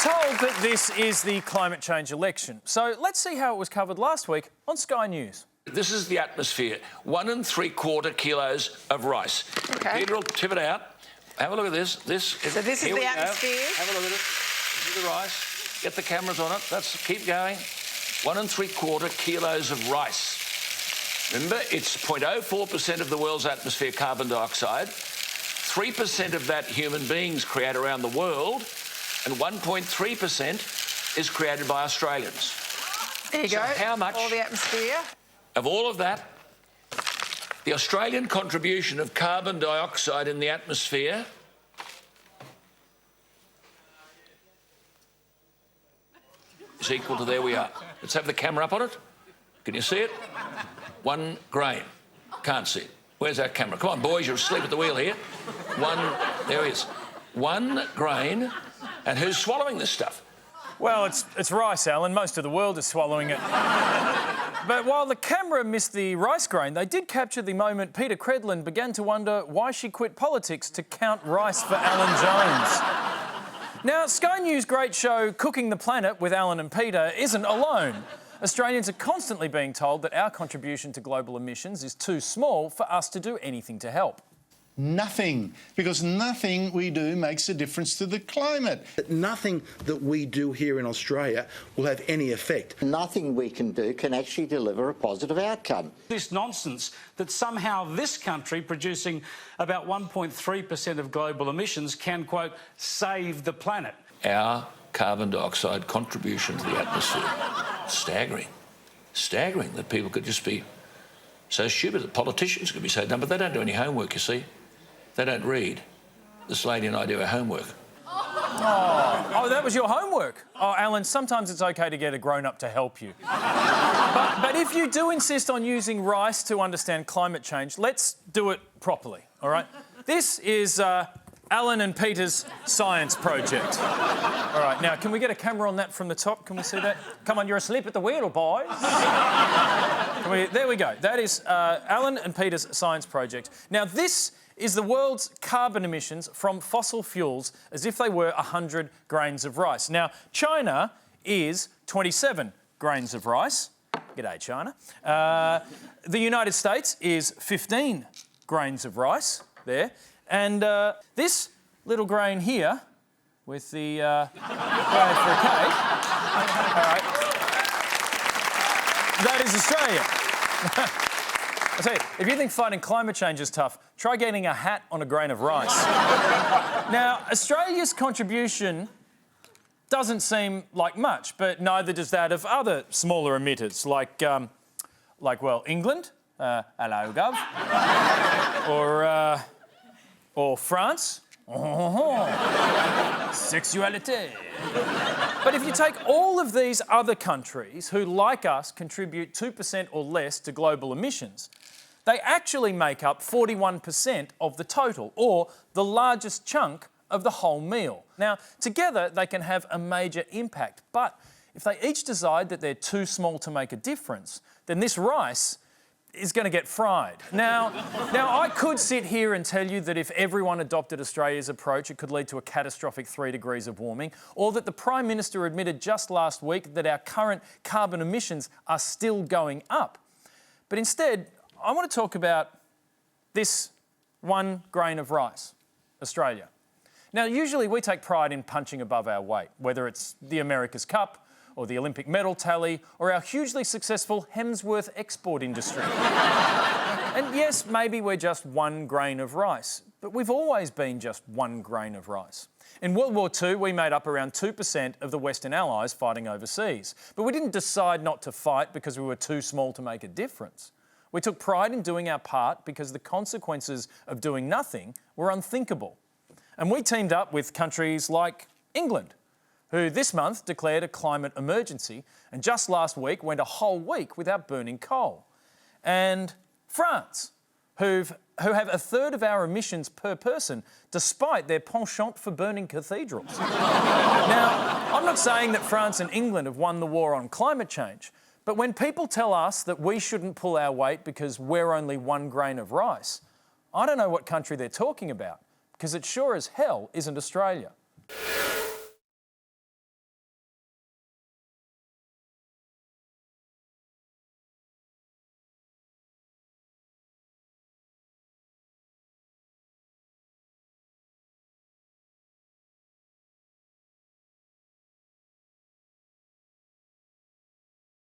told that this is the climate change election, so let's see how it was covered last week on Sky News. This is the atmosphere. 1 3/4 kilos of rice. Okay. Peter will tip it out. Have a look at this. So this is here we the go. atmosphere? Have a look at it. This is the rice. Get the cameras on it. Keep going. 1 3/4 kilos of rice. Remember, it's 0.04% of the world's atmosphere carbon dioxide. 3% of that human beings create around the world, and 1.3% is created by Australians. There you So go. how much- All the atmosphere. Of all of that, the Australian contribution of carbon dioxide in the atmosphere is equal to, there we are. Let's have the camera up on it. Can you see it? 1 grain. Can't see it. Where's our camera? Come on, boys, you're asleep at the wheel here. There he is. 1 grain. And who's swallowing this stuff? Well, it's rice, Alan. Most of the world is swallowing it. But while the camera missed the rice grain, they did capture the moment Peter Credlin began to wonder why she quit politics to count rice for Alan Jones. Now, Sky News' great show Cooking the Planet with Alan and Peter isn't alone. Australians are constantly being told that our contribution to global emissions is too small for us to do anything to help. Nothing, because nothing we do makes a difference to the climate. Nothing that we do here in Australia will have any effect. Nothing we can do can actually deliver a positive outcome. This nonsense that somehow this country producing about 1.3% of global emissions can, quote, save the planet. Our carbon dioxide contribution to the atmosphere. Staggering. Staggering that people could just be so stupid, that politicians could be so dumb, but they don't do any homework, you see. They don't read. This lady and I do our homework. Oh, that was your homework. Oh, Alan, sometimes it's OK to get a grown-up to help you. But if you do insist on using rice to understand climate change, let's do it properly, all right? This is Alan and Peter's science project. All right, now, can we get a camera on that from the top? Can we see that? Come on, you're asleep at the wheel, boys. There we go. That is Alan and Peter's science project. Now, this is the world's carbon emissions from fossil fuels as if they were 100 grains of rice. Now, China is 27 grains of rice. G'day, China. The United States is 15 grains of rice there. And this little grain here with the grain for a cake, all right, that is Australia. I tell you, if you think fighting climate change is tough, try getting a hat on a grain of rice. Now, Australia's contribution doesn't seem like much, but neither does that of other smaller emitters, like England, hello, Gov, or France, sexualité. But if you take all of these other countries who, like us, contribute 2% or less to global emissions, they actually make up 41% of the total, or the largest chunk of the whole meal. Now, together they can have a major impact, but if they each decide that they're too small to make a difference, then this rice is going to get fried. Now, I could sit here and tell you that if everyone adopted Australia's approach, it could lead to a catastrophic 3 degrees of warming, or that the Prime Minister admitted just last week that our current carbon emissions are still going up. But instead, I want to talk about this 1 grain of rice, Australia. Now, usually we take pride in punching above our weight, whether it's the America's Cup, or the Olympic medal tally, or our hugely successful Hemsworth export industry. And yes, maybe we're just 1 grain of rice, but we've always been just 1 grain of rice. In World War II, we made up around 2% of the Western Allies fighting overseas. But we didn't decide not to fight because we were too small to make a difference. We took pride in doing our part because the consequences of doing nothing were unthinkable. And we teamed up with countries like England, who this month declared a climate emergency and just last week went a whole week without burning coal. And France, who have a third of our emissions per person, despite their penchant for burning cathedrals. Now, I'm not saying that France and England have won the war on climate change, but when people tell us that we shouldn't pull our weight because we're only 1 grain of rice, I don't know what country they're talking about, because it sure as hell isn't Australia.